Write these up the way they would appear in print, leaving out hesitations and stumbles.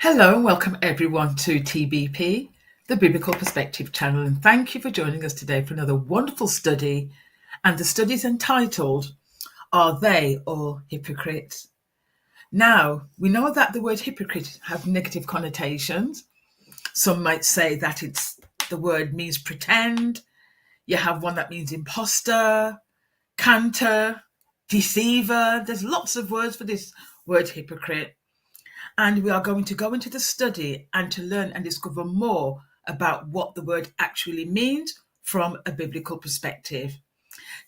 Hello and welcome everyone to TBP, the Biblical Perspective channel, and thank you for joining us today for another wonderful study. And the study is entitled, Are They All Hypocrites? Now, we know that the word hypocrite has negative connotations. Some might say that the word means pretend. You have one that means imposter, canter, deceiver. There's lots of words for this word hypocrite. And we are going to go into the study and to learn and discover more about what the word actually means from a biblical perspective.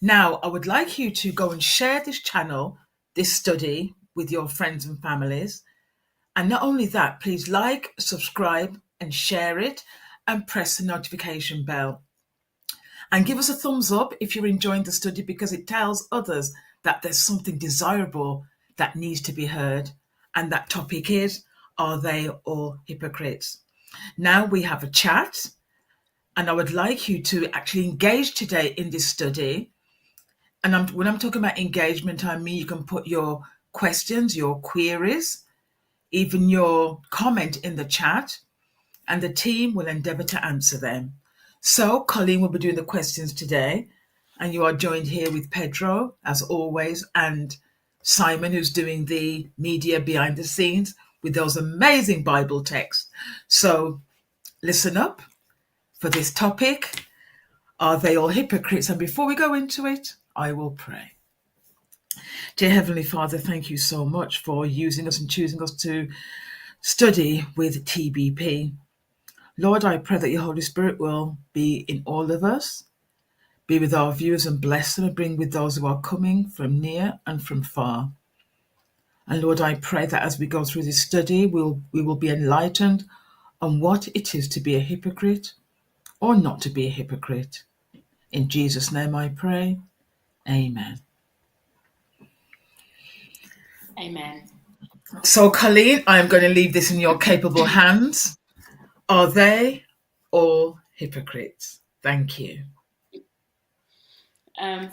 Now, I would like you to go and share this channel, this study, with your friends and families. And not only that, please like, subscribe, and share it, and press the notification bell. And give us a thumbs up if you're enjoying the study, because it tells others that there's something desirable that needs to be heard. And that topic is, are they all hypocrites? Now we have a chat, and I would like you to actually engage today in this study. And when I'm talking about engagement, I mean you can put your questions, your queries, even your comment in the chat, and the team will endeavour to answer them. So Colleen will be doing the questions today, and you are joined here with Pedro, as always, and Simon, who's doing the media behind the scenes with those amazing Bible texts. So listen up for this topic. Are they all hypocrites? And before we go into it, I will pray. Dear Heavenly Father, thank you so much for using us and choosing us to study with TBP. Lord, I pray that your Holy Spirit will be in all of us, be with our viewers and bless them, and bring with those who are coming from near and from far. And Lord, I pray that as we go through this study, we will be enlightened on what it is to be a hypocrite or not to be a hypocrite. In Jesus' name I pray. Amen. Amen. So, Colleen, I'm going to leave this in your capable hands. Are they all hypocrites? Thank you.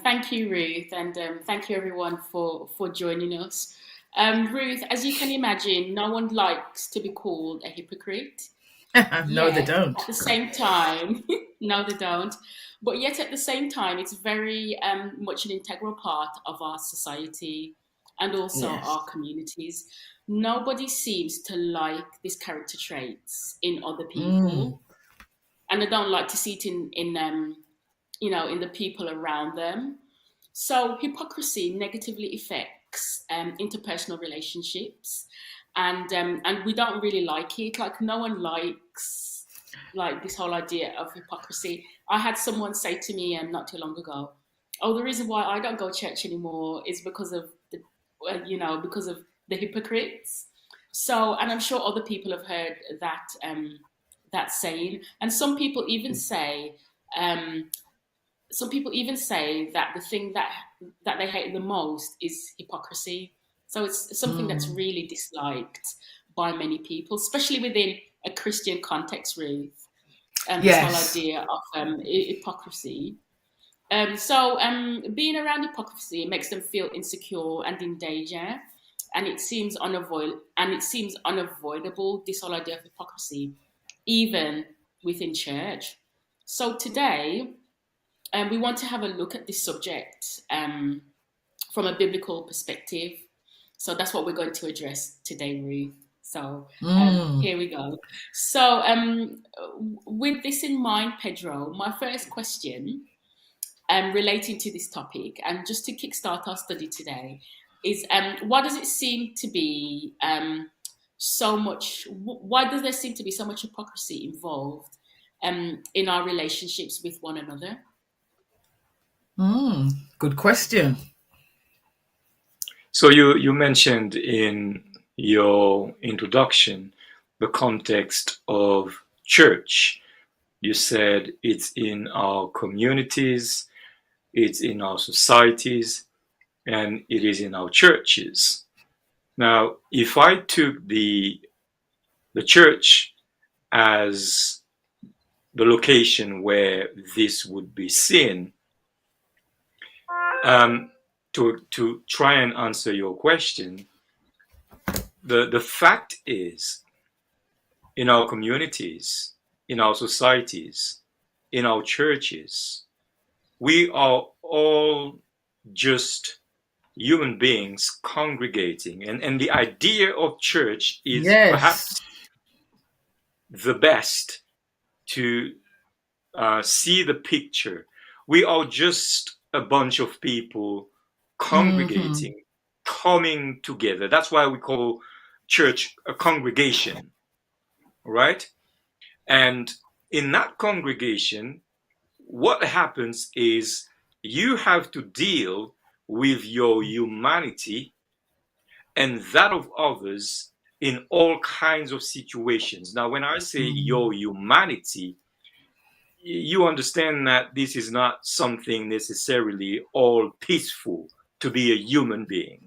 Thank you, Ruth, and thank you everyone for joining us. Ruth, as you can imagine, no one likes to be called a hypocrite. No, they Yet, don't. at the same time, no, they don't. But yet, at the same time, it's very much an integral part of our society and also Yes. our communities. Nobody seems to like these character traits in other people, and I don't like to see it in the people around them. So hypocrisy negatively affects interpersonal relationships, and we don't really like it. Like no one likes like this whole idea of hypocrisy. I had someone say to me not too long ago, "Oh, the reason why I don't go to church anymore is because of because of the hypocrites." So, and I'm sure other people have heard that saying, and um, some people even say that the thing that they hate the most is hypocrisy. So it's something that's really disliked by many people, especially within a Christian context, Ruth. This whole Yes. idea of hypocrisy. Being around hypocrisy makes them feel insecure and in danger, and it seems unavoidable. This whole idea of hypocrisy, even within church. So today, we want to have a look at this subject from a biblical perspective. So that's what we're going to address today, Ruth. So here we go. So with this in mind, Pedro, my first question relating to this topic, and just to kickstart our study today, is why does it seem to be so much? Why does there seem to be so much hypocrisy involved in our relationships with one another? Good question. So you mentioned in your introduction the context of church. You said it's in our communities, it's in our societies, and it is in our churches. Now, if I took the church as the location where this would be seen, to try and answer your question, the fact is in our communities, in our societies, in our churches. We are all just human beings congregating. And the idea of church is Yes. perhaps the best to see the picture. We are just a bunch of people congregating, coming together. That's why we call church a congregation, right? And in that congregation, what happens is you have to deal with your humanity and that of others in all kinds of situations. Now, when I say your humanity, you understand that this is not something necessarily all peaceful to be a human being.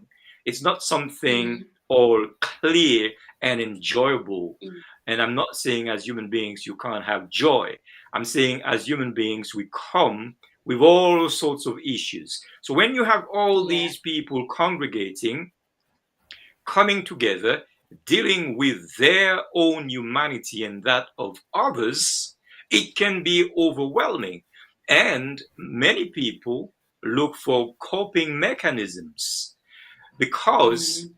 It's not something all clear and enjoyable. And I'm not saying as human beings you can't have joy. I'm saying as human beings we come with all sorts of issues. So when you have all these people congregating, coming together, dealing with their own humanity and that of others, it can be overwhelming. And many people look for coping mechanisms because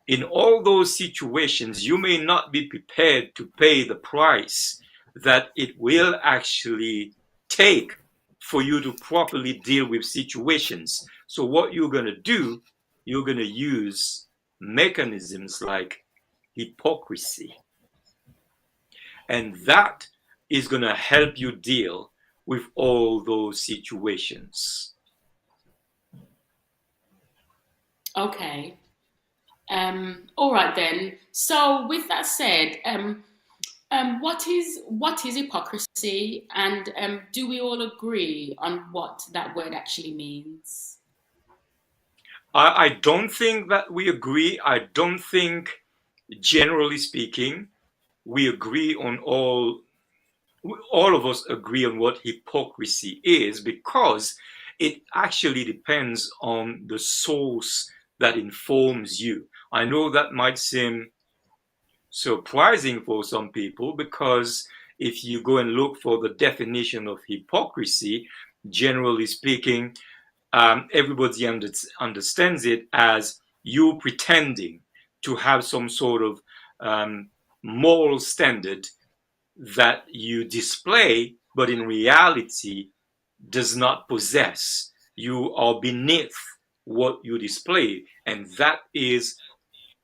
in all those situations, you may not be prepared to pay the price that it will actually take for you to properly deal with situations. So what you're going to do, you're going to use mechanisms like hypocrisy. And that is going to help you deal with all those situations. Okay. All right then. So with that said, what is hypocrisy, and do we all agree on what that word actually means? I don't think that we agree. I don't think, generally speaking, we agree on all of us agree on what hypocrisy is, because it actually depends on the source that informs you. I know that might seem surprising for some people, because if you go and look for the definition of hypocrisy, generally speaking, everybody understands it as you pretending to have some sort of moral standard that you display, but in reality does not possess. You are beneath what you display, and that is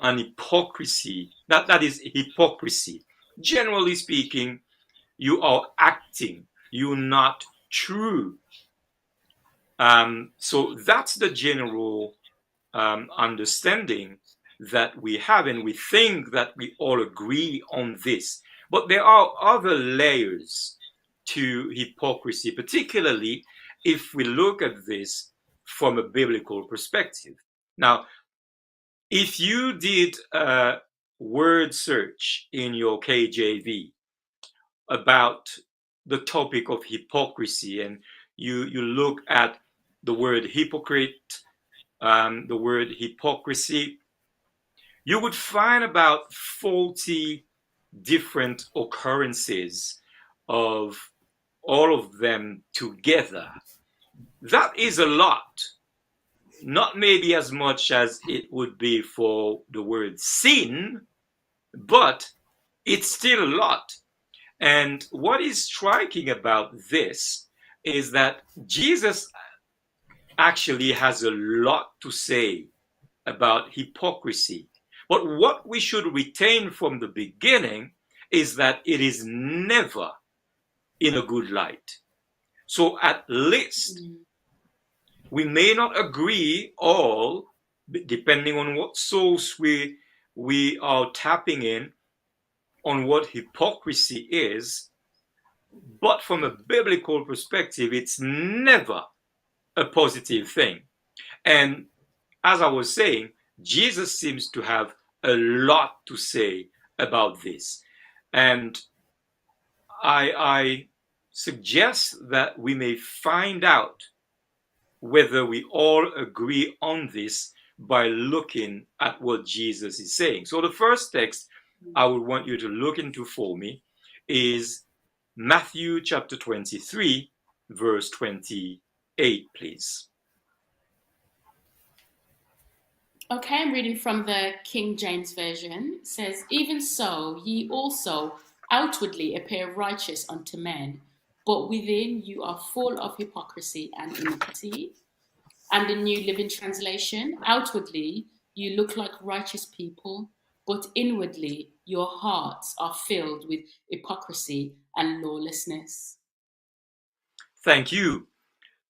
an hypocrisy. That is hypocrisy. Generally speaking, you are acting, you're not true. So that's the general understanding that we have, and we think that we all agree on this. But there are other layers to hypocrisy, particularly if we look at this from a biblical perspective. Now, if you did a word search in your KJV about the topic of hypocrisy, and you look at the word hypocrite, the word hypocrisy, you would find about 40 different occurrences of all of them together. That is a lot. Not maybe as much as it would be for the word sin, but it's still a lot. And what is striking about this is that Jesus actually has a lot to say about hypocrisy. But what we should retain from the beginning is that it is never in a good light. So at least we may not agree all, depending on what source we are tapping in, on what hypocrisy is, but from a biblical perspective, it's never a positive thing. And as I was saying, Jesus seems to have a lot to say about this. And I suggest that we may find out whether we all agree on this by looking at what Jesus is saying. So the first text I would want you to look into for me is Matthew chapter 23, verse 28, please. Okay, I'm reading from the King James Version. It says, "Even so, ye also outwardly appear righteous unto men, but within you are full of hypocrisy and iniquity." And the New Living Translation, "Outwardly you look like righteous people, but inwardly your hearts are filled with hypocrisy and lawlessness." Thank you.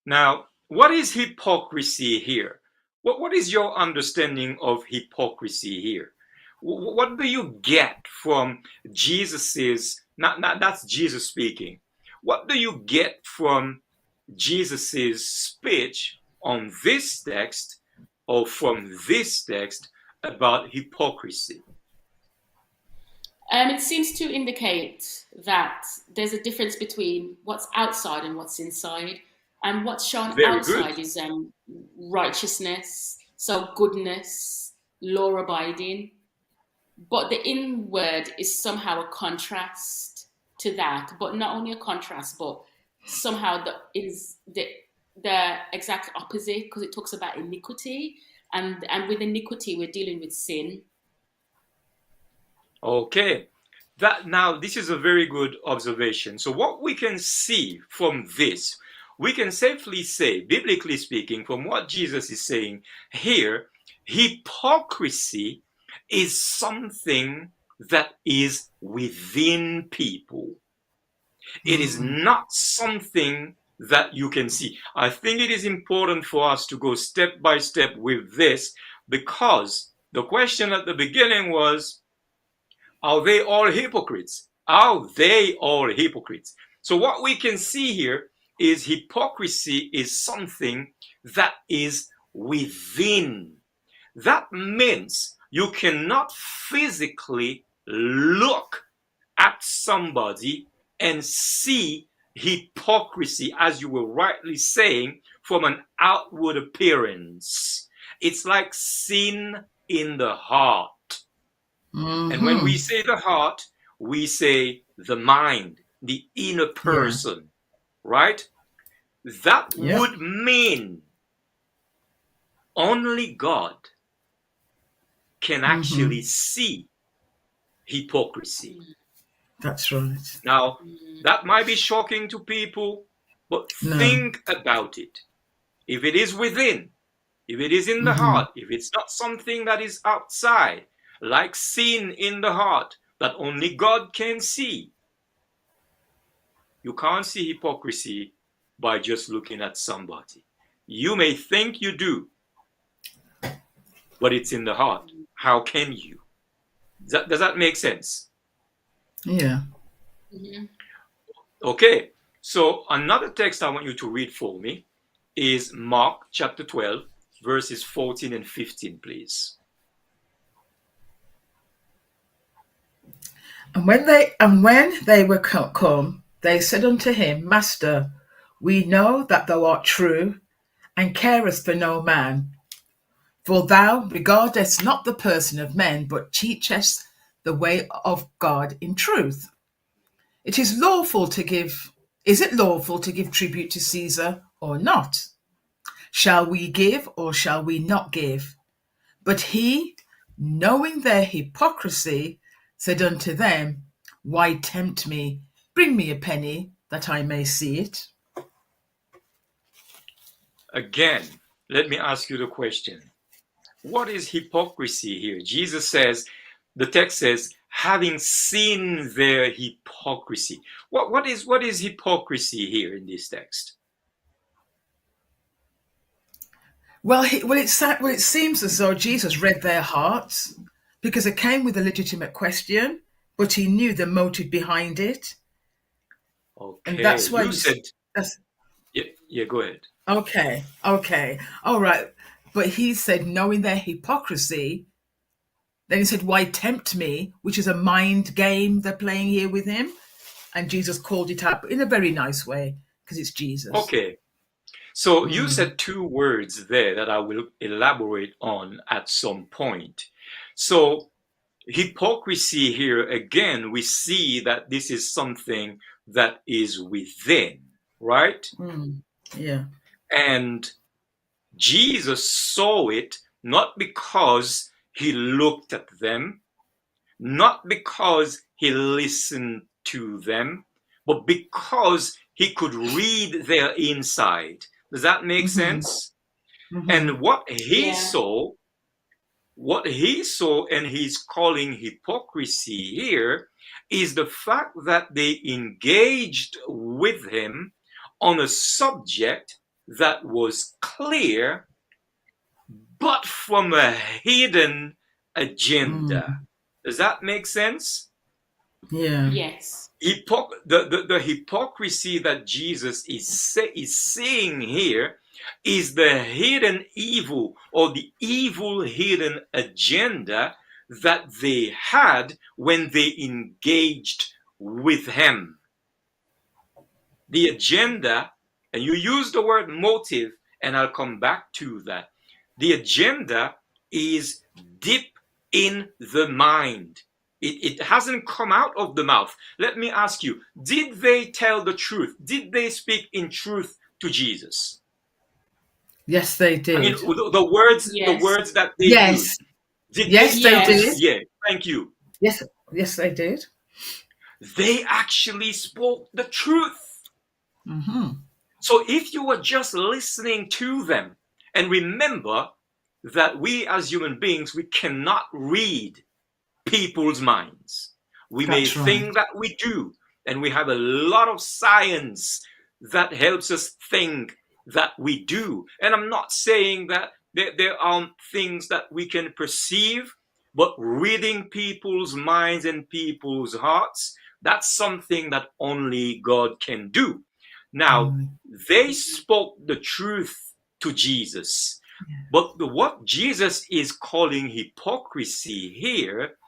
Now, what is hypocrisy here? What is your understanding of hypocrisy here? What do you get from Jesus's, that's Jesus speaking. What do you get from Jesus's speech on this text or from this text about hypocrisy? It seems to indicate that there's a difference between what's outside and what's inside. And what's shown Very good. outside is righteousness, so goodness, law abiding. But the inward is somehow a contrast to that. But not only a contrast, but somehow the exact opposite, because it talks about iniquity. And with iniquity, we're dealing with sin. Okay. This is a very good observation. So what we can see from this, we can safely say, biblically speaking, from what Jesus is saying here, hypocrisy is something that is within people. It is not something that you can see. I think it is important for us to go step by step with this, because the question at the beginning was, are they all hypocrites? Are they all hypocrites? So what we can see here is hypocrisy is something that is within. That means you cannot physically look at somebody and see hypocrisy, as you were rightly saying, from an outward appearance. It's like sin in the heart. And when we say the heart, we say the mind, the inner person, right? That would mean only God can actually see hypocrisy. That's right. Now, that might be shocking to people, but think about it. If it is within, if it is in the heart, if it's not something that is outside, like sin in the heart that only God can see, you can't see hypocrisy by just looking at somebody. You may think you do, but it's in the heart. How can you? Does that make sense? Yeah. Okay, so another text I want you to read for me is Mark chapter 12, verses 14 and 15, please. And when they were come, they said unto him, Master, we know that thou art true, and carest for no man. For thou regardest not the person of men, but teachest the way of God in truth. Is it lawful to give tribute to Caesar or not? Shall we give or shall we not give? But he, knowing their hypocrisy, said unto them, Why tempt me? Bring me a penny, that I may see it. Again, let me ask you the question. What is hypocrisy here? Jesus says, the text says, having seen their hypocrisy. What is hypocrisy here in this text? Well, it seems as though Jesus read their hearts, because it came with a legitimate question, but he knew the motive behind it. Okay, and that's why you said... Yeah, go ahead. Okay, all right. But he said, knowing their hypocrisy, then he said, why tempt me, which is a mind game they're playing here with him. And Jesus called it out in a very nice way, because it's Jesus. Okay. So you said two words there that I will elaborate on at some point. So hypocrisy here, again, we see that this is something that is within, right? Yeah. And Jesus saw it not because he looked at them, not because he listened to them, but because he could read their inside. Does that make sense? And Yeah. what he saw, and he's calling hypocrisy here, is the fact that they engaged with him on a subject that was clear, but from a hidden agenda. Does that make sense? Yeah. Yes. The hypocrisy that Jesus is saying here is the hidden evil, or the evil hidden agenda that they had when they engaged with him. The agenda, and you use the word motive, and I'll come back to that. The agenda is deep in the mind. It hasn't come out of the mouth. Let me ask you, did they tell the truth? Did they speak in truth to Jesus? Yes, they I mean, did. the Yes. words that they used, Yes. did they Yes, they speak? did. Yes. Yeah, thank you. Yes. Yes, they did. They actually spoke the truth. So if you were just listening to them, and remember that we as human beings, we cannot read people's minds. We may That's right. think that we do, and we have a lot of science that helps us think that we do. And I'm not saying that there aren't things that we can perceive, but reading people's minds and people's hearts, that's something that only God can do. Now, they spoke the truth to Jesus, but what Jesus is calling hypocrisy here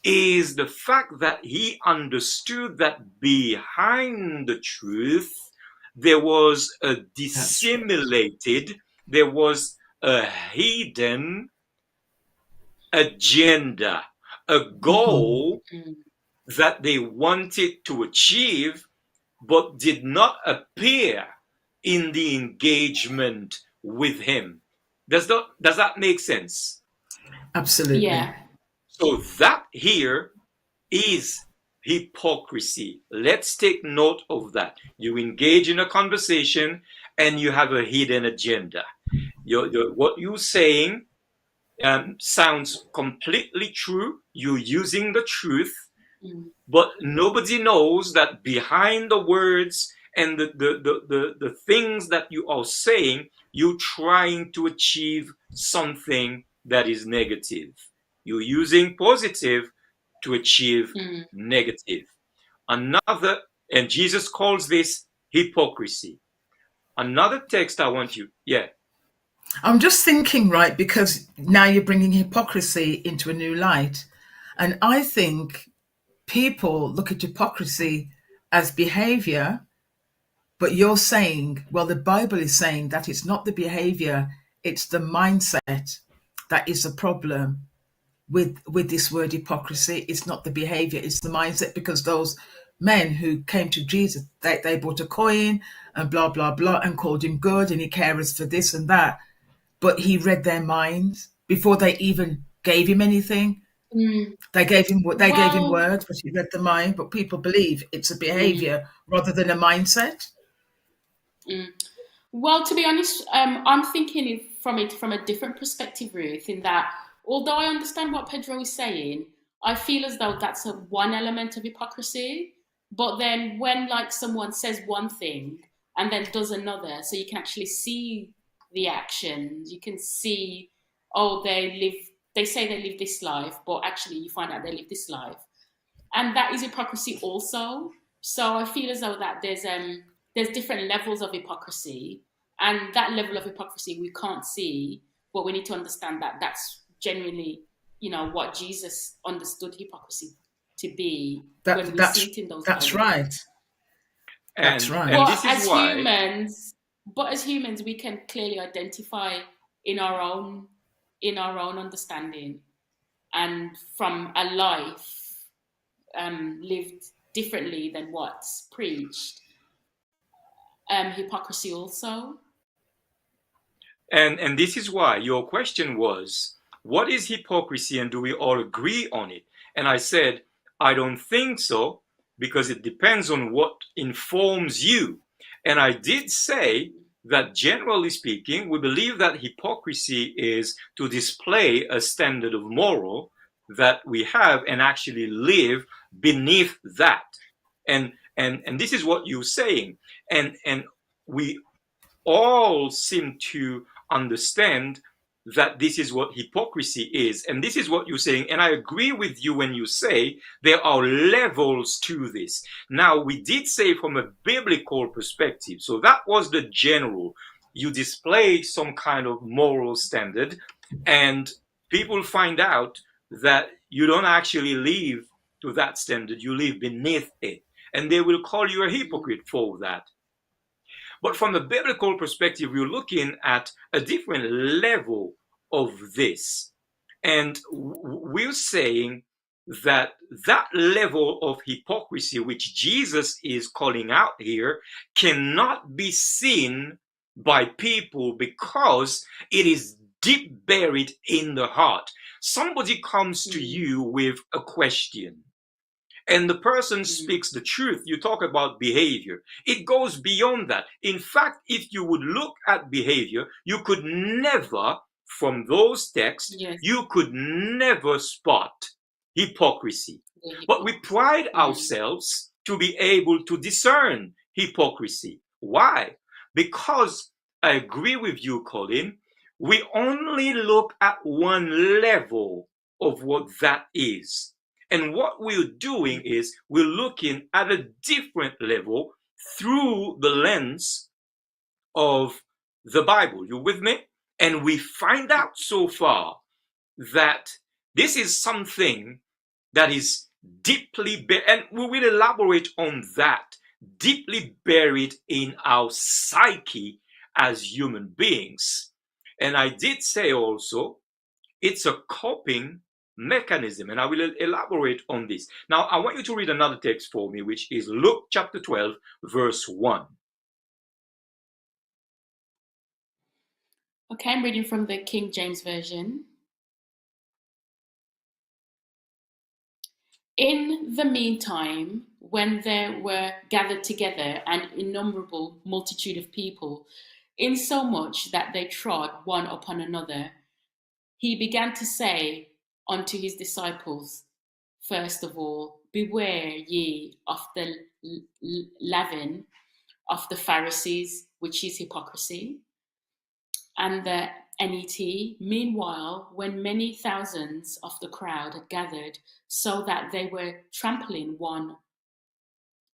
is the fact that he understood that behind the truth there was a dissimulated, there was a hidden agenda, a goal that they wanted to achieve but did not appear in the engagement with him. Does that make sense? Absolutely. Yeah. So that here is hypocrisy. Let's take note of that. You engage in a conversation and you have a hidden agenda. What you're saying sounds completely true. You're using the truth, but nobody knows that behind the words and the things that you are saying, you're trying to achieve something that is negative. You're using positive to achieve negative. Another, and Jesus calls this hypocrisy. Another text I want you, yeah. I'm just thinking, right, because now you're bringing hypocrisy into a new light. And I think people look at hypocrisy as behavior, but you're saying, well, the Bible is saying that it's not the behavior, it's the mindset that is the problem with this word hypocrisy. It's not the behavior, it's the mindset, because those men who came to Jesus, they bought a coin and blah, blah, blah, and called him good and he cares for this and that. But he read their minds before they even gave him anything. They gave him Well, words, but he read the mind. But people believe it's a behavior rather than a mindset. well, to be honest, I'm thinking from it from a different perspective, Ruth. In that, although I understand what Pedro is saying, I feel as though that's one element of hypocrisy. But then, when like someone says one thing and then does another, so you can actually see the actions. You can see, oh, they say they live this life, but actually you find out they live this life, and that is hypocrisy also. So I feel as though that there's different levels of hypocrisy, and that level of hypocrisy we can't see, but we need to understand that that's genuinely, what Jesus understood hypocrisy to be when we see it in those That's right. moments. That's And right. and But this is as why humans, we can clearly identify in our own understanding. and from a life lived differently than what's preached. Hypocrisy also. And this is why your question was, what is hypocrisy and do we all agree on it? And I said, I don't think so, because it depends on what informs you. And I did say that generally speaking, we believe that hypocrisy is to display a standard of moral that we have and actually live beneath that. And this is what you're saying. And we all seem to understand that this is what hypocrisy is. And this is what you're saying. And I agree with you when you say there are levels to this. Now, we did say from a biblical perspective, so that was the general. You display some kind of moral standard, and people find out that you don't actually live to that standard, you live beneath it. And they will call you a hypocrite for that. But from a biblical perspective, we're looking at a different level of this. And we're saying that that level of hypocrisy, which Jesus is calling out here, cannot be seen by people because it is deep buried in the heart. Somebody comes to you with a question, and the person speaks the truth. You talk about behavior. It goes beyond that. In fact, if you would look at behavior, you could never, from those texts, you could never spot hypocrisy. But we pride ourselves to be able to discern hypocrisy. Why? Because I agree with you, Colin. We only look at one level of what that is. And what we're doing is we're looking at a different level through the lens of the Bible. You with me? And we find out so far that this is something that is deeply buried, and we will elaborate on that, deeply buried in our psyche as human beings. And I did say also, it's a coping mechanism, and I will elaborate on this. Now, I want you to read another text for me, which is Luke chapter 12, verse 1. Okay, I'm reading from the King James Version. In the meantime, when there were gathered together an innumerable multitude of people, insomuch that they trod one upon another, he began to say unto his disciples, first of all, beware ye of the leaven of the Pharisees, which is hypocrisy, and the NET. Meanwhile, when many thousands of the crowd had gathered, so that they were trampling one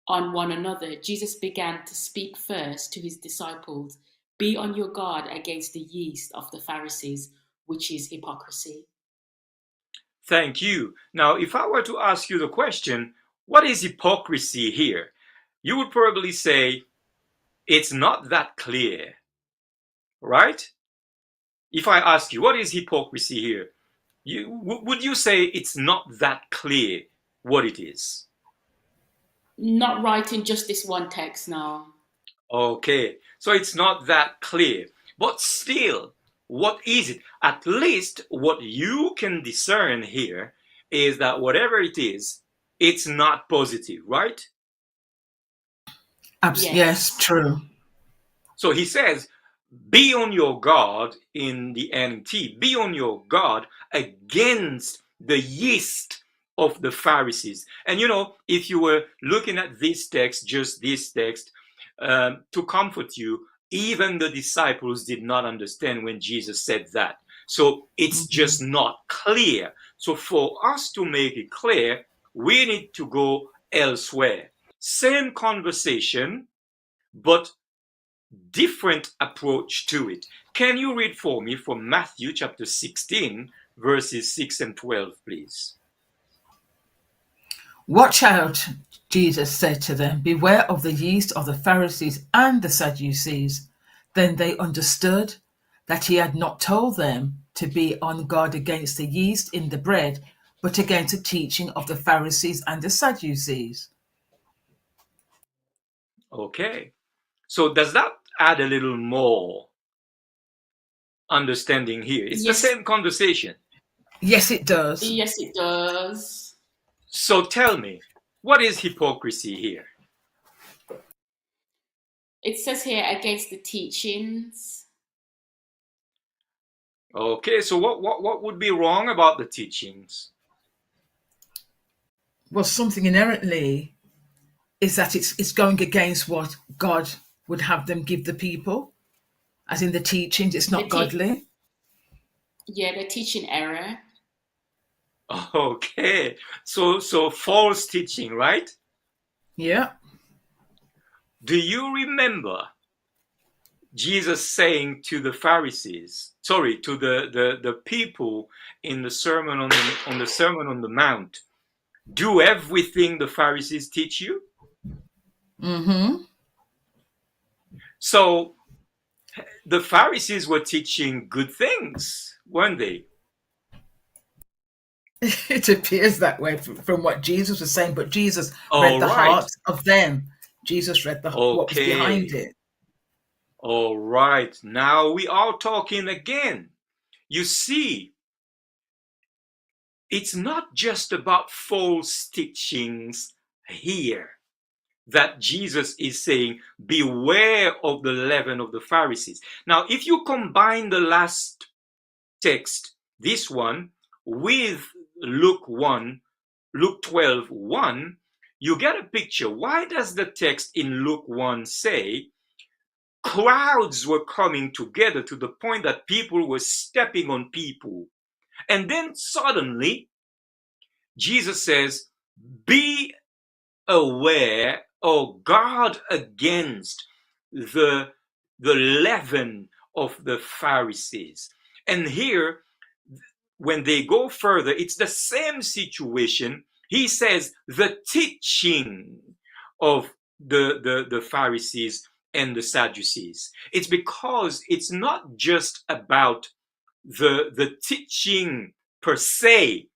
on one another, Jesus began to speak first to his disciples, be on your guard against the yeast of the Pharisees, which is hypocrisy. Thank you. Now, if I were to ask you the question, what is hypocrisy here? You would probably say, it's not that clear, right? If I ask you, what is hypocrisy here? Would you say it's not that clear what it is? Not right in just this one text now. Okay, so it's not that clear. But still, what is it? At least what you can discern here is that whatever it is, it's not positive, right? Yes, true. So he says, be on your guard in the NT. Be on your guard against the yeast of the Pharisees. And you know, if you were looking at this text, just this text, to comfort you, even the disciples did not understand when Jesus said that. So it's just not clear. So for us to make it clear, we need to go elsewhere. Same conversation, but different approach to it. Can you read for me from Matthew chapter 16, verses 6 and 12, please? Watch out, Jesus said to them, beware of the yeast of the Pharisees and the Sadducees. Then they understood that he had not told them to be on guard against the yeast in the bread, but against the teaching of the Pharisees and the Sadducees. Okay. So does that add a little more understanding here? It's the Yes. same conversation. Yes, it does. Yes, it does. So tell me, what is hypocrisy here? It says here against the teachings. Okay, so what would be wrong about the teachings? Well, something inherently is that it's going against what God would have them give the people, as in the teachings. It's not godly. Yeah, they're teaching error. Okay, so false teaching, right? Yeah. Do you remember Jesus saying to the Pharisees, to the people in the Sermon on the Sermon on the Mount, do everything the Pharisees teach you? Mm-hmm. So the Pharisees were teaching good things, weren't they? It appears that way from what Jesus was saying, but Jesus read the hearts of them. Jesus read what was behind it. All right, now we are talking again. You see, it's not just about false teachings here that Jesus is saying, beware of the leaven of the Pharisees. Now, if you combine the last text, this one, with Luke 12:1, you get a picture. Why does the text in Luke 1 say, crowds were coming together to the point that people were stepping on people? And then suddenly, Jesus says, be aware or guard against the leaven of the Pharisees. And here, when they go further, it's the same situation. He says the teaching of the Pharisees and the Sadducees. It's because it's not just about the teaching per se.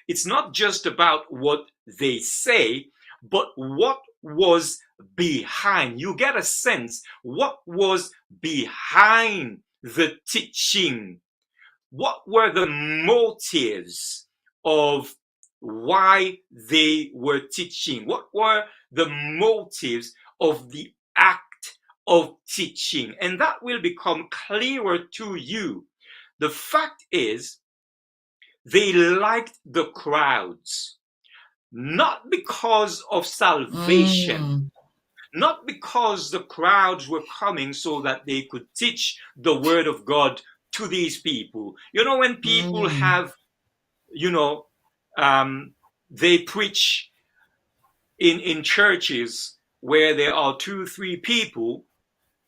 It's not just about what they say, but what was behind. You get a sense what was behind the teaching. What were the motives of why they were teaching? What were the motives of the act of teaching? And that will become clearer to you. The fact is, they liked the crowds, not because of salvation, not because the crowds were coming so that they could teach the word of God to these people. You know, when people have, they preach in churches where there are 2-3 people,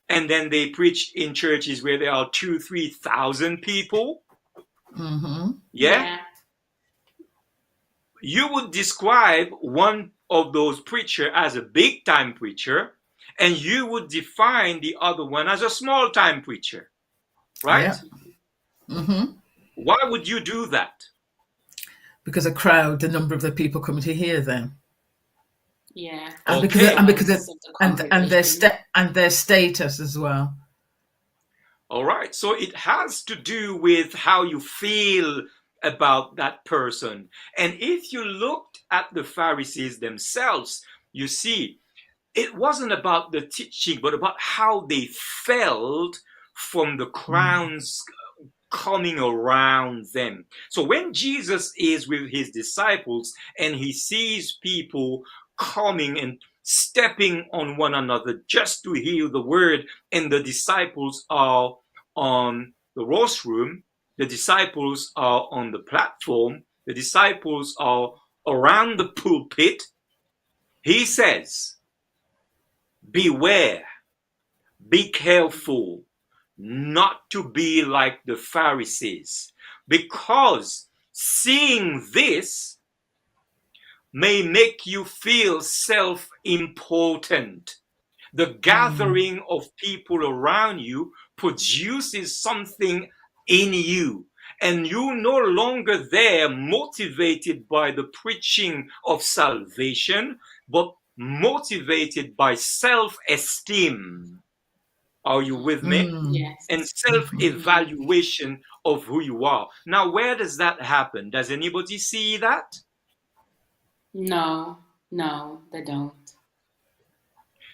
and then they preach in churches where there are 2,000-3,000 people. Yeah. You would describe one of those preachers as a big time preacher, and you would define the other one as a small time preacher, right? Yeah. Why would you do that? Because a crowd, the number of the people coming to hear them. Yeah. And their status as well. All right. So it has to do with how you feel about that person. And if you looked at the Pharisees themselves, you see, it wasn't about the teaching, but about how they felt from the crowds coming around them. So when Jesus is with his disciples and he sees people coming and stepping on one another just to hear the word, and the disciples are on the rostrum, the disciples are on the platform, the disciples are around the pulpit, he says, beware, be careful not to be like the Pharisees, because seeing this may make you feel self-important. The gathering of people around you produces something in you, and you're no longer there motivated by the preaching of salvation, but motivated by self-esteem. Are you with me? Yes. And self-evaluation of who you are. Now, where does that happen? Does anybody see that? No, they don't.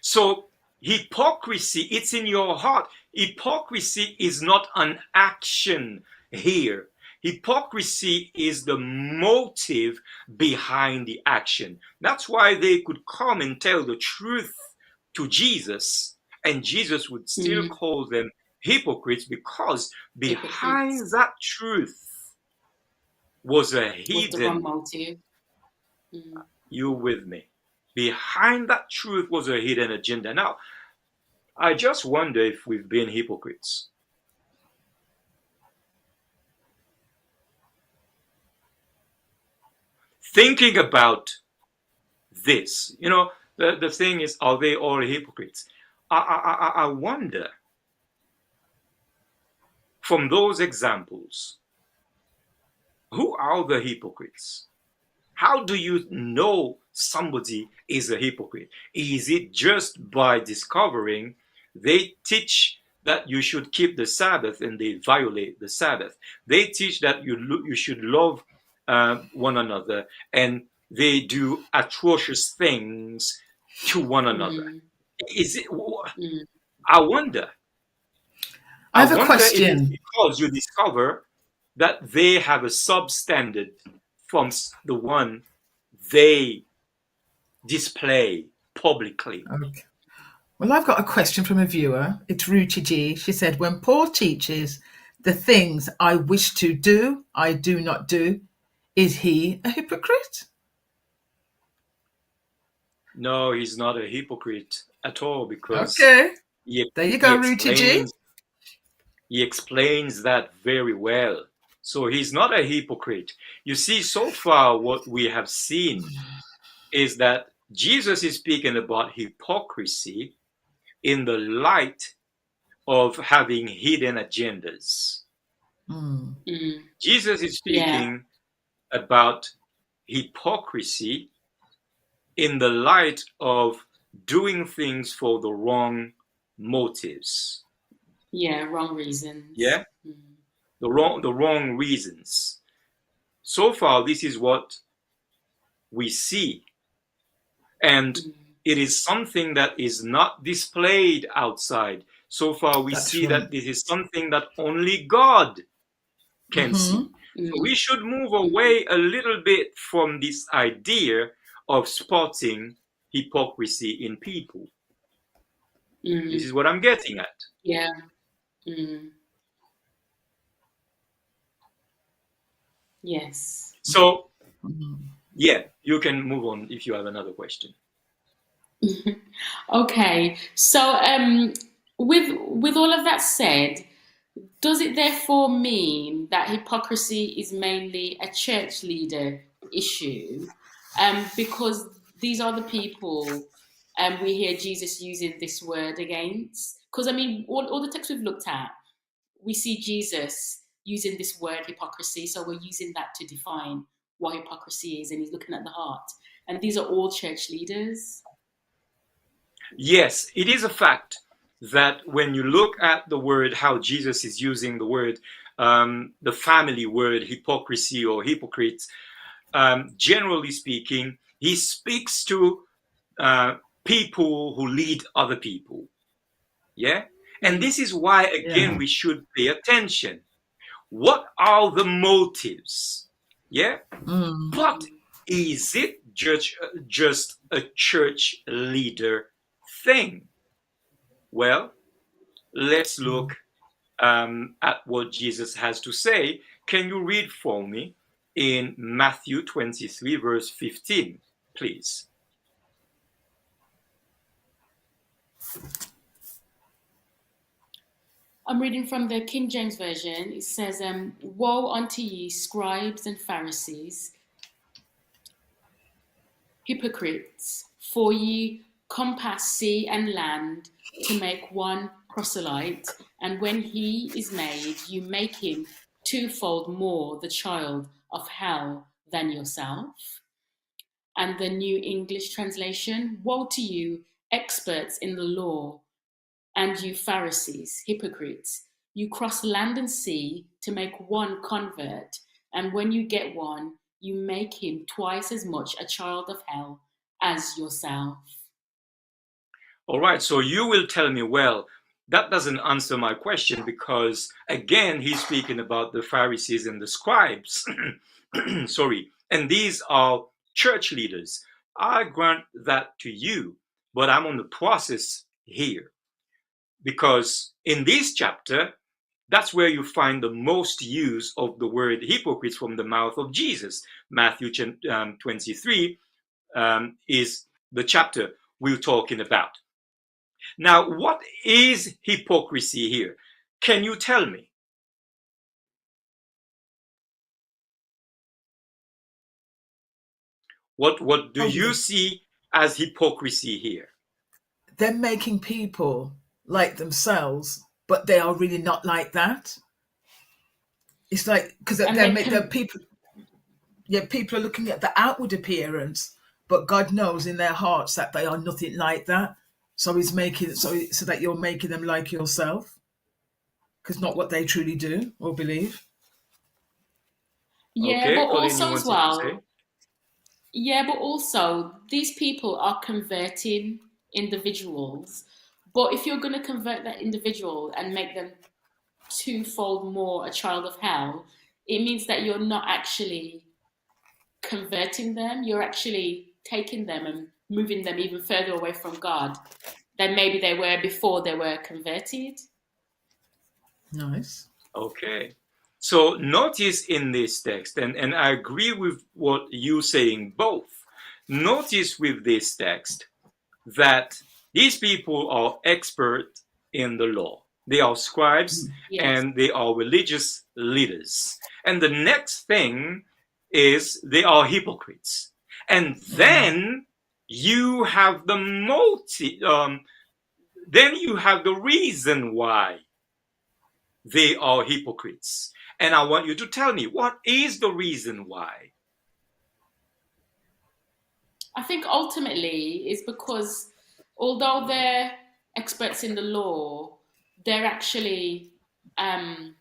So hypocrisy, it's in your heart. Hypocrisy is not an action here. Hypocrisy is the motive behind the action. That's why they could come and tell the truth to Jesus, and Jesus would still call them hypocrites, because behind Hypocrites. that truth was a Was the wrong hidden, motive. you with me? Behind that truth was a hidden agenda. Now, I just wonder if we've been hypocrites. Thinking about this, the thing is, are they all hypocrites? I wonder, from those examples, who are the hypocrites? How do you know somebody is a hypocrite? Is it just by discovering they teach that you should keep the Sabbath and they violate the Sabbath? They teach that you should love one another, and they do atrocious things to one another. Is it? I wonder. I have a wonder if it's question. because you discover that they have a substandard from the one they display publicly. Okay. Well, I've got a question from a viewer. It's Ruchi G. She said, when Paul teaches the things I wish to do, I do not do, is he a hypocrite? No, he's not a hypocrite at all, because Okay. he, There you he go, Ruchi G. explains that very well. So he's not a hypocrite. You see, so far what we have seen is that Jesus is speaking about hypocrisy in the light of having hidden agendas. Jesus is speaking about hypocrisy in the light of doing things for the wrong motives. Yeah, wrong reasons. Yeah? The wrong reasons. So far, this is what we see. And it is something that is not displayed outside. So far, we see that this is something that only God can see. So we should move away a little bit from this idea of spotting hypocrisy in people. This is what I'm getting at. Yeah. Yes. So, yeah, you can move on if you have another question. Okay. So, with all of that said, does it therefore mean that hypocrisy is mainly a church leader issue? Because these are the people we hear Jesus using this word against. Because, I mean, all the texts we've looked at, we see Jesus using this word hypocrisy. So we're using that to define what hypocrisy is, and he's looking at the heart. And these are all church leaders. Yes, it is a fact that when you look at the word, how Jesus is using the word, the family word hypocrisy or hypocrites, generally speaking, he speaks to people who lead other people. Yeah? And this is why, again, we should pay attention. What are the motives? Yeah? But is it just a church leader thing? Well, let's look at what Jesus has to say. Can you read for me in Matthew 23, verse 15, please? I'm reading from the King James Version. It says, woe unto ye, scribes and Pharisees, hypocrites, for ye compass sea and land to make one proselyte, and when he is made, you make him twofold more the child of hell than yourself. And the New English translation, woe to you, experts in the law, and you Pharisees, hypocrites. You cross land and sea to make one convert, and when you get one, you make him twice as much a child of hell as yourself. All right, so you will tell me, well, that doesn't answer my question because, again, he's speaking about the Pharisees and the scribes. Sorry, and these are church leaders. I grant that to you, but I'm on the process here because in this chapter, that's where you find the most use of the word hypocrites from the mouth of Jesus. Matthew 23 is the chapter we're talking about. Now, what is hypocrisy here? Can you tell me? What do you see as hypocrisy here? They're making people like themselves, but they are really not like that. It's like because they're people. Yeah, people are looking at the outward appearance, but God knows in their hearts that they are nothing like that. So he's making it so that you're making them like yourself, because not what they truly do or believe. Yeah, Okay, but Colin, you also as wanted to say? well, yeah, but also these people are converting individuals. But if you're going to convert that individual and make them twofold more a child of hell, it means that you're not actually converting them. You're actually taking them and moving them even further away from God than maybe they were before they were converted. Nice. Okay. So notice in this text, and I agree with what you're saying both. Notice with this text that these people are expert in the law. They are scribes Yes. and they are religious leaders. And the next thing is they are hypocrites. And then you have the motive, then you have the reason why they are hypocrites. And I want you to tell me, what is the reason why? I think ultimately is because although they're experts in the law, they're actually um,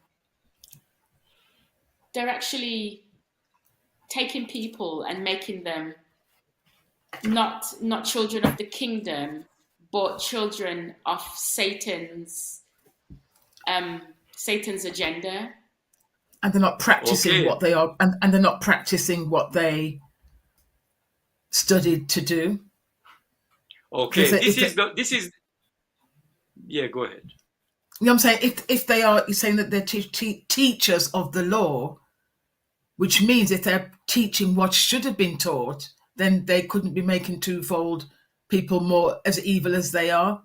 they're actually taking people and making them not children of the kingdom, but children of Satan's agenda. And they're not practicing Okay, what they are, and they're not practicing what they studied to do. okay. If they, This is, yeah, go ahead. you know what I'm saying? If they are, you're saying that they're teachers of the law, which means if they're teaching what should have been taught, then they couldn't be making twofold people more as evil as they are.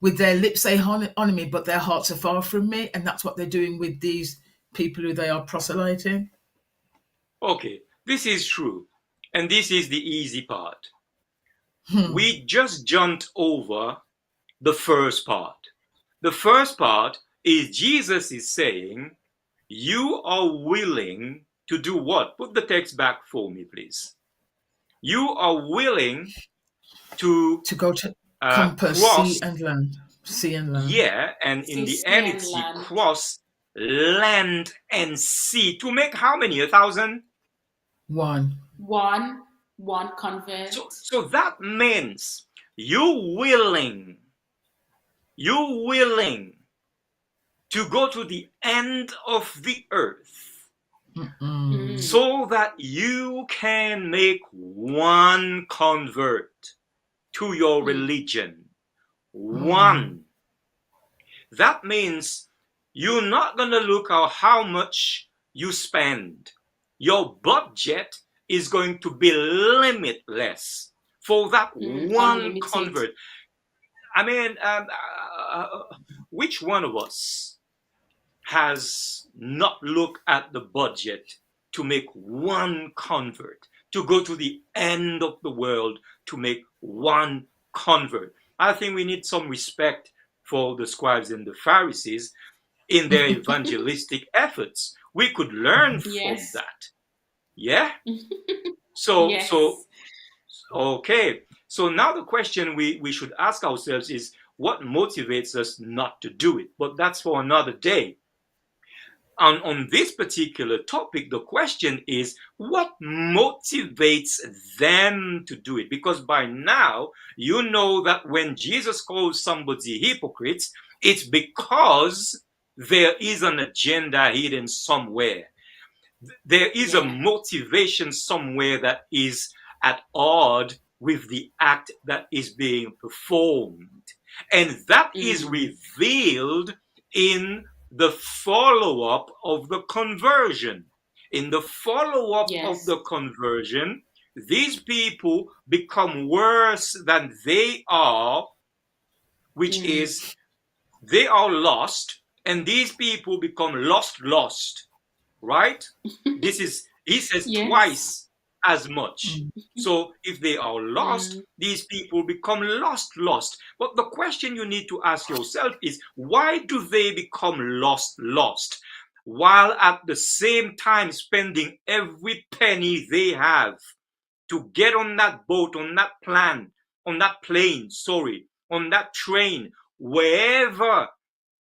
With their lips they honor me, but their hearts are far from me, and that's what they're doing with these people who they are proselyting. Okay, this is true. And this is the easy part. We just jumped over the first part. The first part is Jesus is saying, you are willing to do what? Put the text back for me, please. You are willing to go to compass cross, sea and land. yeah, and in the end it's cross land and sea to make how many? 1,000? One convert. So that means you're willing to go to the end of the earth so that you can make one convert to your religion. One. That means you're not going to look at how much you spend. Your budget is going to be limitless for that one Unlimited. convert. I mean, which one of us has not looked at the budget to make one convert, to go to the end of the world to make one convert? I think we need some respect for the scribes and the Pharisees in their evangelistic efforts. We could learn from Yes. that. Yeah? So, Yes. okay. So now the question we should ask ourselves is, what motivates us not to do it? But that's for another day. On this particular topic, the question is, what motivates them to do it? Because by now, you know that when Jesus calls somebody hypocrites, it's because there is an agenda hidden somewhere. There is a Yeah. motivation somewhere that is at odd with the act that is being performed. And that is revealed in the follow up of the conversion. In the follow up of Yes. the conversion, these people become worse than they are, which is they are lost, and these people become lost, right? He says Yes. twice as much. So if they are lost, these people become lost. But the question you need to ask yourself is, why do they become lost? While at the same time spending every penny they have to get on that boat, on that plane, on that train, wherever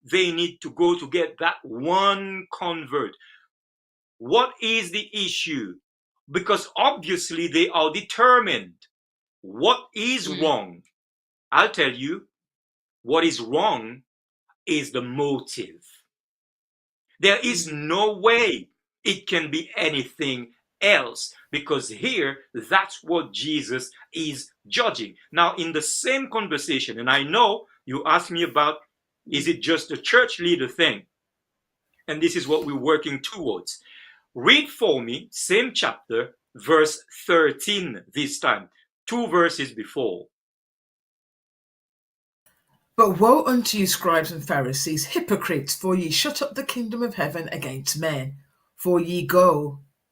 they need to go to get that one convert. What is the issue? Because obviously they are determined. What is wrong? I'll tell you, what is wrong is the motive. There is no way it can be anything else, because here, that's what Jesus is judging. Now, in the same conversation, and I know you asked me about, is it just a church leader thing? And this is what we're working towards. Read for me, same chapter, verse 13 this time, 2 verses before. But woe unto you, scribes and Pharisees, hypocrites, for ye shut up the kingdom of heaven against men. For ye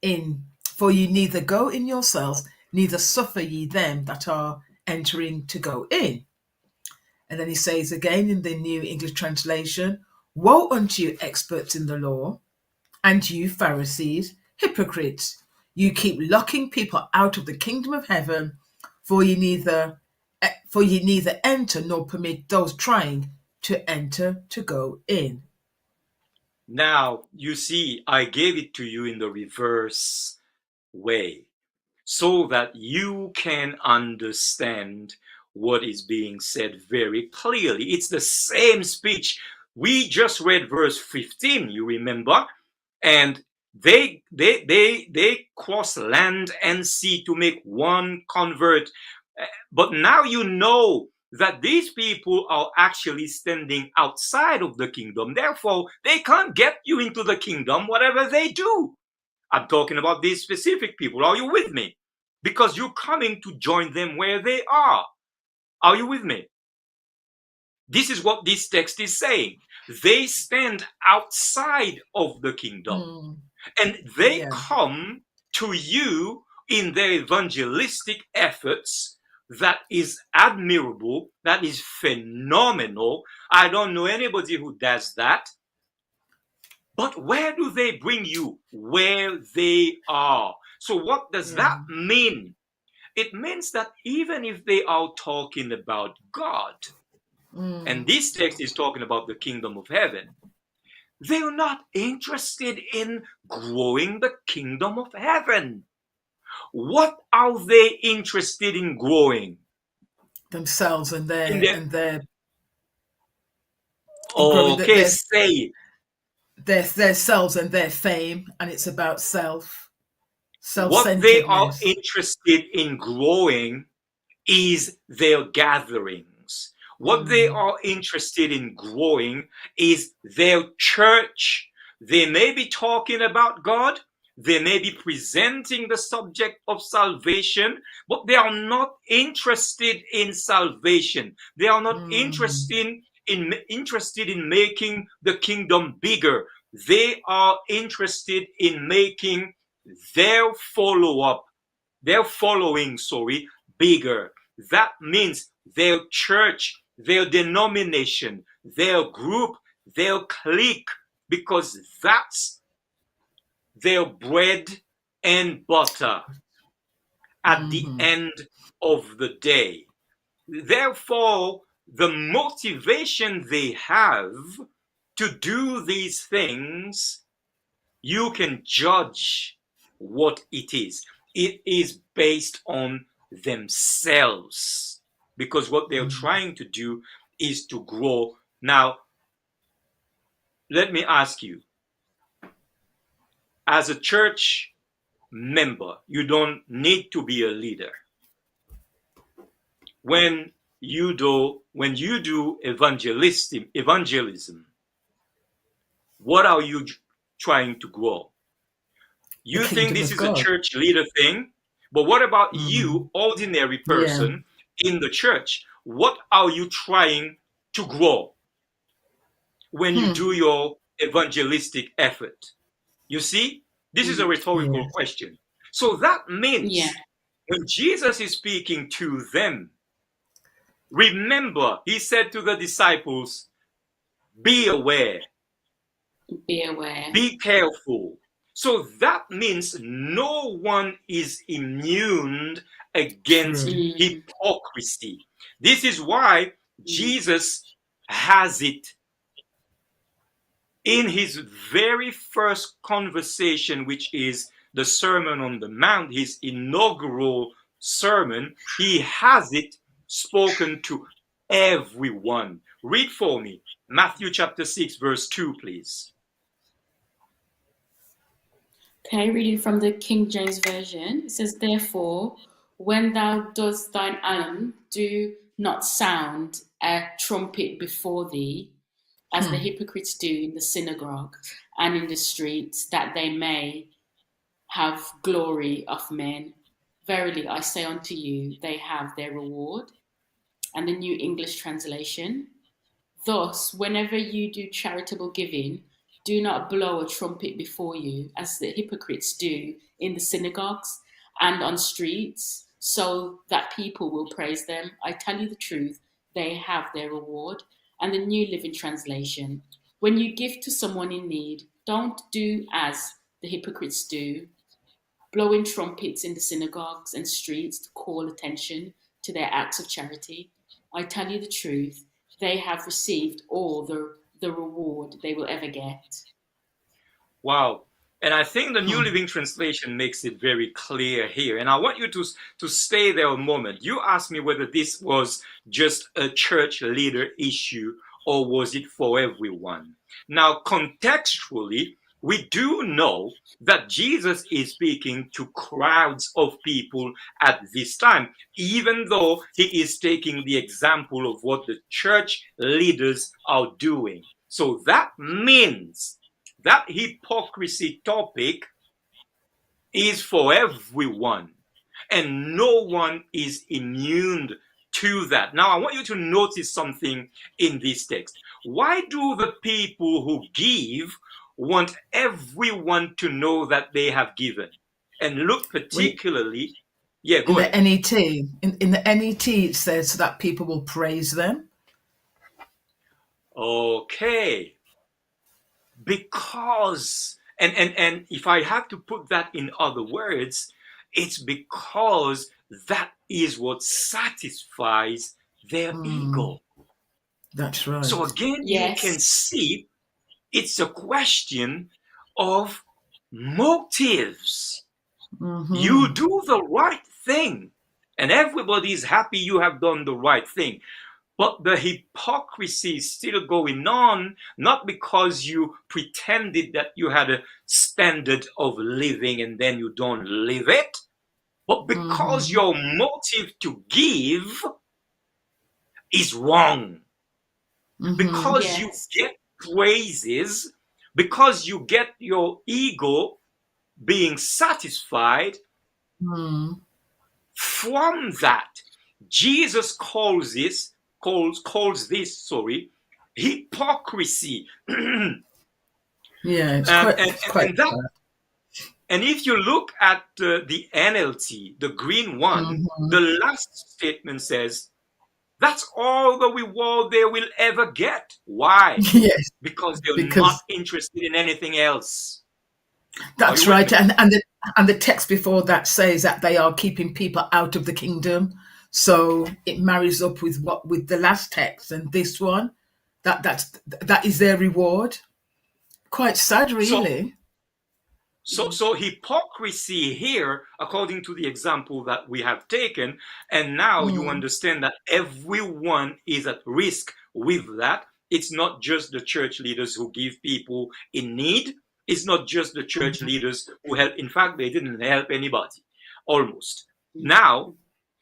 neither go in yourselves, neither suffer ye them that are entering to go in. And then he says again in the New English Translation, woe unto you, experts in the law, and you, Pharisees, hypocrites, you keep locking people out of the kingdom of heaven, for ye neither enter nor permit those trying to enter to go in. Now, you see, I gave it to you in the reverse way so that you can understand what is being said very clearly. It's the same speech. We just read verse 15, you remember? And they cross land and sea to make one convert. But now you know that these people are actually standing outside of the kingdom. Therefore, they can't get you into the kingdom, whatever they do. I'm talking about these specific people. Are you with me? Because you're coming to join them where they are. Are you with me? This is what this text is saying. They stand outside of the kingdom, and they come to you in their evangelistic efforts. That is admirable. That is phenomenal. I don't know anybody who does that. But where do they bring you? Where they are. So what does that mean? It means that even if they are talking about God, and this text is talking about the kingdom of heaven, they're not interested in growing the kingdom of heaven. What are they interested in growing? Themselves and In their growing okay, say their selves and their fame, and it's about what they are self-centeredness. interested in growing is their gatherings. What they are interested in growing is their church. They may be talking about God, they may be presenting the subject of salvation, but they are not interested in salvation. They are not interested in making the kingdom bigger. They are interested in making their following, bigger. That means their church their denomination, their group, their clique, because that's their bread and butter at the end of the day. Therefore, the motivation they have to do these things, you can judge what it is. It is based on themselves, because what they're trying to do is to grow. Now, let me ask you, as a church member, you don't need to be a leader. When you do evangelism, what are you trying to grow? You think this is a church leader thing, but what about you, ordinary person in the church? What are you trying to grow when you do your evangelistic effort? You see, this is a rhetorical question. So that means when Jesus is speaking to them, remember, he said to the disciples, be aware. Be aware. Be careful. So that means no one is immune against hypocrisy. This is why Jesus has it in his very first conversation, which is the Sermon on the Mount, his inaugural sermon. He has it spoken to everyone. Read for me Matthew chapter 6, verse 2, please. Okay, reading from the King James Version. It says, therefore, when thou dost thine annum, do not sound a trumpet before thee, as the hypocrites do in the synagogue and in the streets, that they may have glory of men. Verily, I say unto you, they have their reward. And the New English Translation. Thus, whenever you do charitable giving, do not blow a trumpet before you, as the hypocrites do in the synagogues and on streets, so that people will praise them. I tell you the truth, they have their reward. And the New Living Translation. When you give to someone in need, don't do as the hypocrites do, blowing trumpets in the synagogues and streets to call attention to their acts of charity. I tell you the truth, they have received all the reward they will ever get. Wow. And I think the New Living Translation makes it very clear here. And I want you to stay there a moment. You asked me whether this was just a church leader issue or was it for everyone. Now, contextually, we do know that Jesus is speaking to crowds of people at this time, even though he is taking the example of what the church leaders are doing. So that means that hypocrisy topic is for everyone, and no one is immune to that. Now, I want you to notice something in this text. Why do the people who give want everyone to know that they have given? And look particularly, go ahead. The NET, in the NET, it says so that people will praise them. Okay. Because, and if I have to put that in other words, it's because that is what satisfies their ego. That's right. So again, you can see it's a question of motives. You do the right thing, and everybody is happy you have done the right thing. But the hypocrisy is still going on, not because you pretended that you had a standard of living and then you don't live it, but because your motive to give is wrong. Because you get praises, because you get your ego being satisfied from that. Jesus calls this hypocrisy. And if you look at the NLT, the green one, the last statement says, That's all the reward they will ever get. Why? Yes, Because they're not because interested in anything else. Are you that's with right. me? And the text before that says that they are keeping people out of the kingdom. So it marries up with the last text and this one. That is their reward. Quite sad, So really. So hypocrisy here, according to the example that we have taken, and now you Mm, understand that everyone is at risk with that. It's not just the church leaders who give people in need. It's not just the church leaders who help. In fact, they didn't help anybody, almost. Now,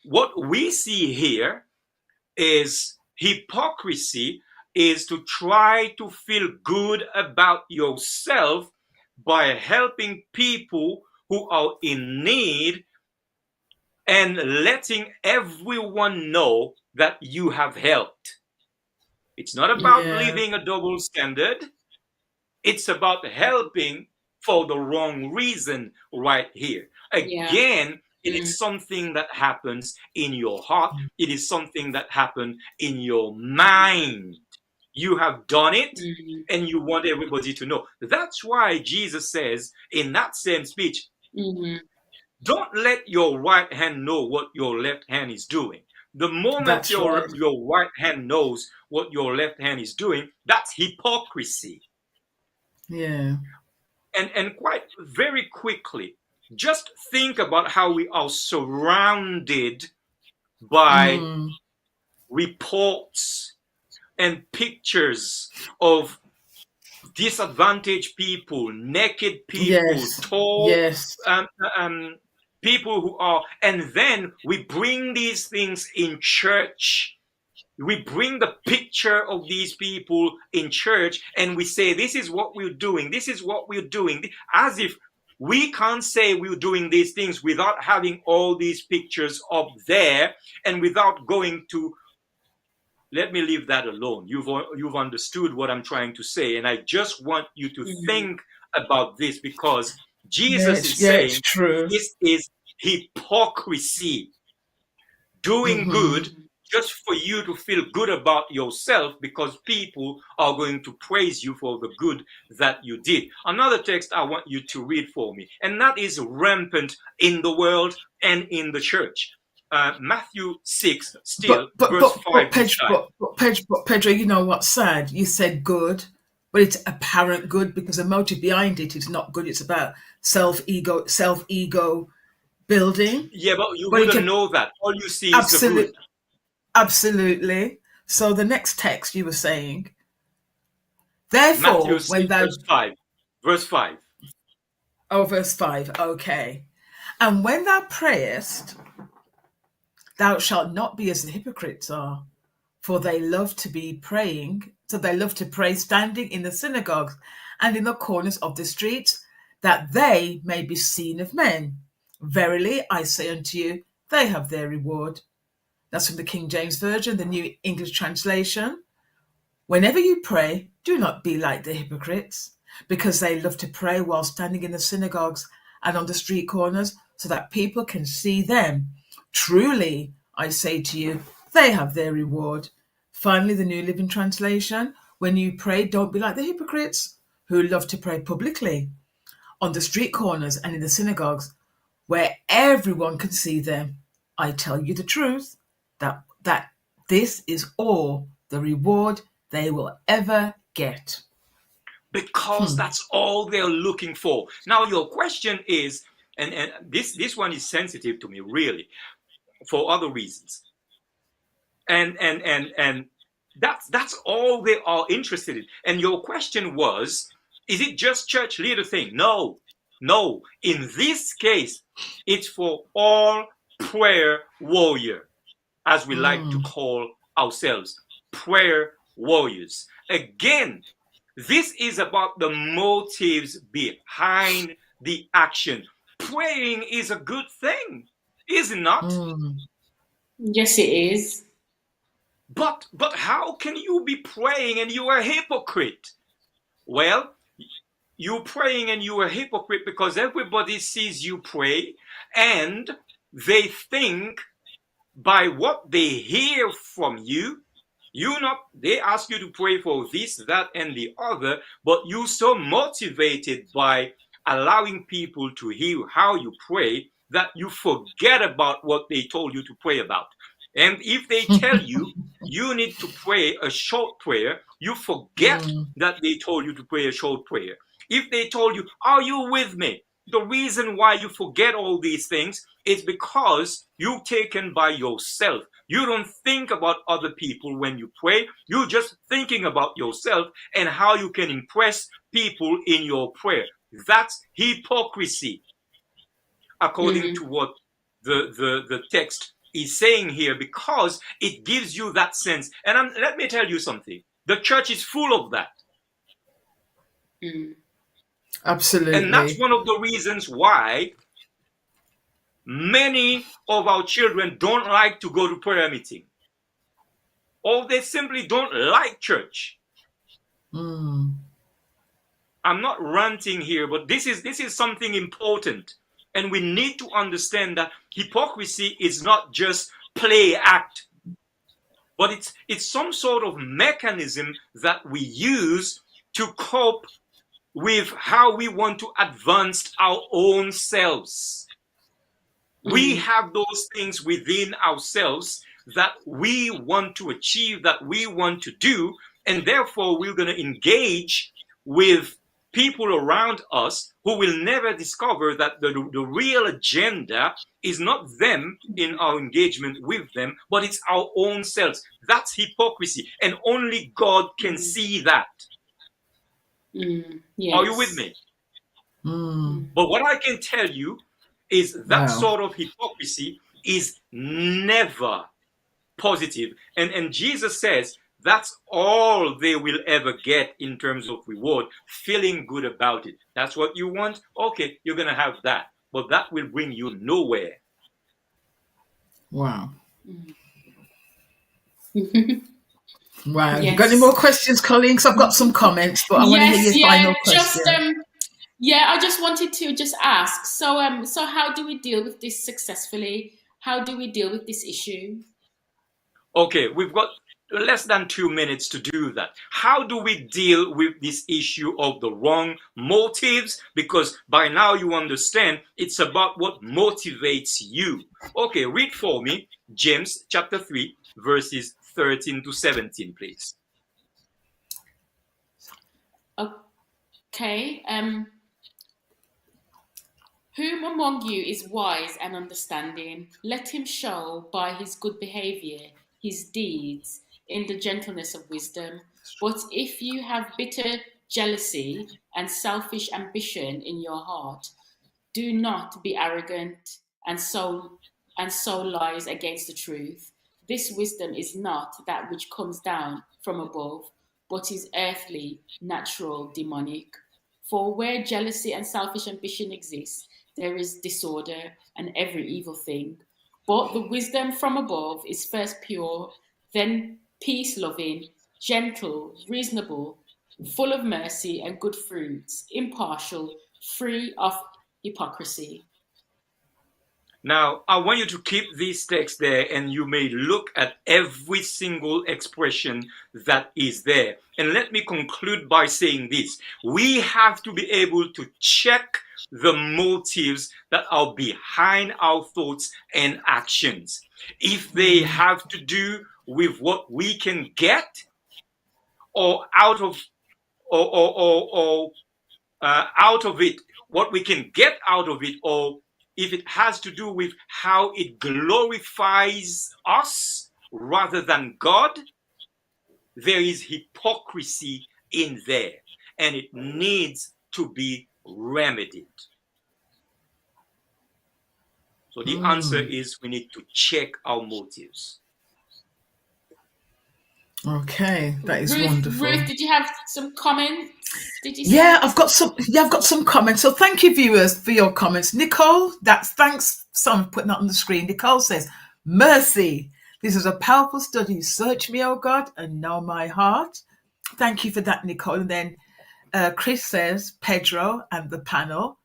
what we see here is hypocrisy is to try to feel good about yourself by helping people who are in need and letting everyone know that you have helped. It's not about yeah, living a double standard. It's about helping for the wrong reason right here. Yeah. Again, it Mm, is something that happens in your heart. It is something that happens in your mind. You have done it mm, and you want everybody to know. That's why Jesus says in that same speech, mm. don't let your right hand know what your left hand is doing. The moment that's right. your right hand knows what your left hand is doing, that's hypocrisy. Yeah. And quite very quickly, just think about how we are surrounded by Mm, reports and pictures of disadvantaged people, naked people, yes. tall Yes. um, um, people who are, and then we bring these things in church. We bring the picture of these people in church and we say, this is what we're doing. This is what we're doing. As if we can't say we're doing these things without having all these pictures up there and without going to, let me leave that alone. You've understood what I'm trying to say. And I just want you to Mm, think about this because Yeah, Jesus it's is yeah, it's saying true. this is hypocrisy. Doing good mm, just for you to feel good about yourself because people are going to praise you for the good that you did. Another text I want you to read for me, and that is rampant in the world and in the church. Matthew 6, But still, but verse but 5 but this Pedro, time. Pedro, you know what's sad? You said good, but it's apparent good because the motive behind it is not good. It's about self ego building. Yeah, but you But it wouldn't can know that. All you see is the good. absolutely, absolutely. So the next text you were saying, Matthew therefore, 6, when thou verse 5. Verse 5. oh verse 5, okay, and when thou prayest, thou shalt not be as the hypocrites are, for they love to be praying, so they love to pray standing in the synagogues and in the corners of the streets, that they may be seen of men. Verily, I say unto you, they have their reward. That's from the King James Version, the New English Translation. Whenever you pray, do not be like the hypocrites, because they love to pray while standing in the synagogues and on the street corners, so that people can see them. Truly, I say to you, they have their reward. Finally, the New Living Translation. When you pray, don't be like the hypocrites, who love to pray publicly on the street corners and in the synagogues, where everyone can see them. I tell you the truth, that this is all the reward they will ever get. Because that's all they're looking for. Now, your question is, and this one is sensitive to me, really, for other reasons. And that's all they are interested in. And your question was, is it just church leader thing? No, no. In this case, it's for all prayer warrior, as we like to call ourselves, prayer warriors. Again, this is about the motives behind the action. Praying is a good thing, is it not? yes, it is. But how can you be praying and you are a hypocrite? Well, you praying and you are a hypocrite because everybody sees you pray and they think by what they hear from you. They ask you to pray for this, that, and the other, but you're so motivated by allowing people to hear how you pray that you forget about what they told you to pray about. And if they tell you you need to pray a short prayer, you forget that they told you to pray a short prayer. If they told you, are you with me? The reason why you forget all these things is because you're taken by yourself. You don't think about other people when you pray. You're just thinking about yourself and how you can impress people in your prayer. That's hypocrisy, according to what the text is saying here, because it gives you that sense. And let me tell you something. The church is full of that. Absolutely. And that's one of the reasons why many of our children don't like to go to prayer meeting, or they simply don't like church. I'm not ranting here, but this is something important, and we need to understand that hypocrisy is not just play act, but it's some sort of mechanism that we use to cope with how we want to advance our own selves. We have those things within ourselves that we want to achieve, that we want to do, and therefore we're going to engage with people around us who will never discover that the real agenda is not them in our engagement with them, but it's our own selves. That's hypocrisy, and only God can see that. Yes. Are you with me? But what I can tell you is that sort of hypocrisy is never positive. And Jesus says that's all they will ever get in terms of reward, feeling good about it. That's what you want? Okay, you're going to have that. But that will bring you nowhere. Wow. Wow. Yes. Got any more questions, Colleen? Because I've got some comments, but I want to hear your final question. I just wanted to just ask. So how do we deal with this successfully? How do we deal with this issue? Okay, we've got less than 2 minutes to do that. How do we deal with this issue of the wrong motives? Because by now you understand it's about what motivates you. Okay, read for me James chapter 3, verses 13 to 17, please. Okay. Whom among you is wise and understanding? Let him show by his good behavior his deeds in the gentleness of wisdom. But if you have bitter jealousy and selfish ambition in your heart, do not be arrogant and so lies against the truth. This wisdom is not that which comes down from above, but is earthly, natural, demonic. For where jealousy and selfish ambition exist, there is disorder and every evil thing. But the wisdom from above is first pure, then peace loving, gentle, reasonable, full of mercy and good fruits, impartial, free of hypocrisy. Now, I want you to keep this text there, and you may look at every single expression that is there. And let me conclude by saying this. We have to be able to check the motives that are behind our thoughts and actions. If they have to do with what we can get, or out of out of it, what we can get out of it, or if it has to do with how it glorifies us rather than God, there is hypocrisy in there, and it needs to be remedied. So the answer is we need to check our motives. Okay, that is wonderful. Ruth, did you have some comments? I've got some comments. So thank you, viewers, for your comments. Nicole, thanks. Someone putting that on the screen. Nicole says, "Mercy. This is a powerful study. Search me, O God, and know my heart." Thank you for that, Nicole. And then Chris says, "Pedro and the panel,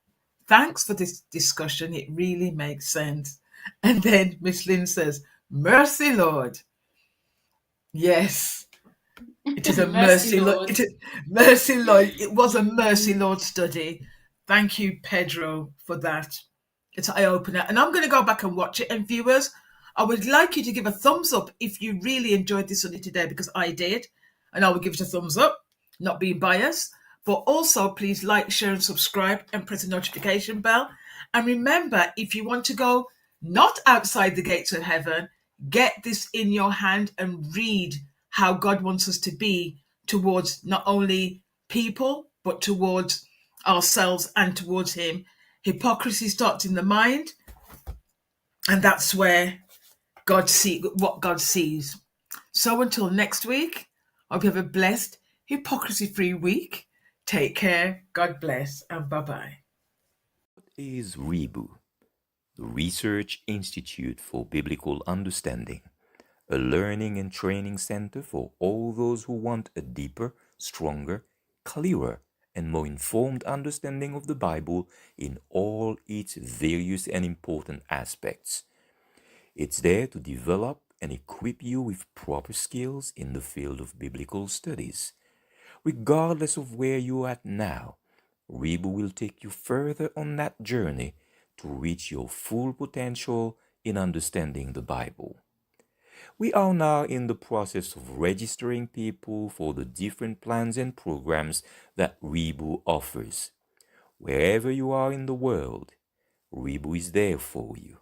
thanks for this discussion. It really makes sense." And then Miss Lynn says, Mercy, Lord. Yes. It is a Mercy, mercy, Lord. Lord. It is mercy, Lord. It was a mercy, Lord study. Thank you, Pedro, for that. It's an eye opener, and I'm going to go back and watch it. And viewers, I would like you to give a thumbs up if you really enjoyed this study today, because I did, and I will give it a thumbs up, not being biased. But also, please like, share, and subscribe, and press the notification bell. And remember, if you want to go not outside the gates of heaven, get this in your hand and read how God wants us to be towards not only people, but towards ourselves and towards Him. Hypocrisy starts in the mind, and that's where what God sees. So until next week, I hope you have a blessed, hypocrisy-free week. Take care, God bless, and bye-bye. Is REBU, the Research Institute for Biblical Understanding, a learning and training center for all those who want a deeper, stronger, clearer, and more informed understanding of the Bible in all its various and important aspects. It's there to develop and equip you with proper skills in the field of biblical studies. Regardless of where you're at now, REBU will take you further on that journey to reach your full potential in understanding the Bible. We are now in the process of registering people for the different plans and programs that REBU offers. Wherever you are in the world, REBU is there for you.